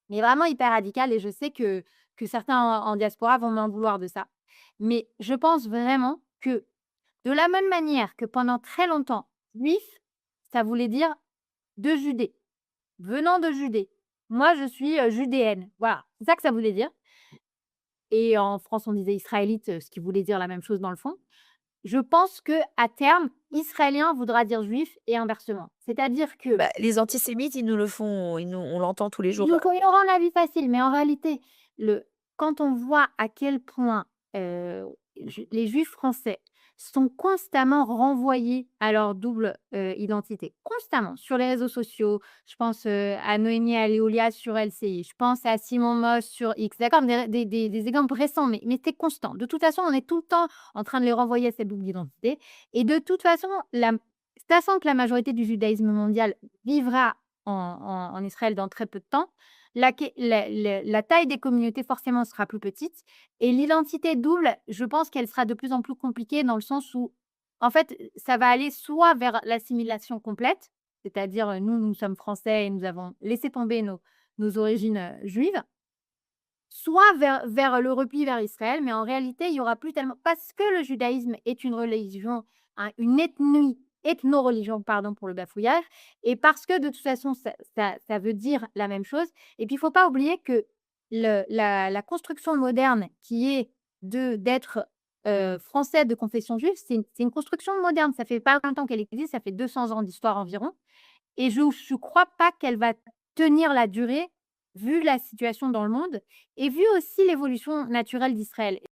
mais vraiment hyper radical et je sais que certains en diaspora vont m'en vouloir de ça. Mais je pense vraiment que de la même manière que pendant très longtemps, juif, ça voulait dire de Judée, venant de Judée. Moi, je suis, judéenne. Voilà, c'est ça que ça voulait dire et en France, on disait israélite, ce qui voulait dire la même chose dans le fond. Je pense que à terme, israélien voudra dire juif et inversement. C'est-à-dire que Bah, les antisémites, ils nous le font, ils nous on l'entend tous les jours. donc ils auront la vie facile, mais en réalité, le quand on voit à quel point, les juifs français sont constamment renvoyés à leur double, identité, constamment, sur les réseaux sociaux. Je pense, à Noémie Aléolia sur LCI, je pense à Simon Moss sur X, d'accord? Des exemples récents, mais c'est constant. De toute façon, on est tout le temps en train de les renvoyer à cette double identité et de toute façon, sachant que la majorité du judaïsme mondial vivra en Israël dans très peu de temps, la taille des communautés forcément sera plus petite et l'identité double, je pense qu'elle sera de plus en plus compliquée dans le sens où, en fait, ça va aller soit vers l'assimilation complète, c'est-à-dire, nous sommes français et nous avons laissé tomber nos origines, juives, soit vers le repli vers Israël, mais en réalité, il y aura plus tellement parce que le judaïsme est une religion, une ethno-religion, pardon pour le bafouillage et parce que de toute façon ça veut dire la même chose et puis il faut pas oublier que la construction moderne qui est d'être, français de confession juive, c'est une construction moderne. Ça fait pas longtemps qu'elle existe, ça fait 200 ans d'histoire environ et je crois pas qu'elle va tenir la durée, vu la situation dans le monde et vu aussi l'évolution naturelle d'Israël.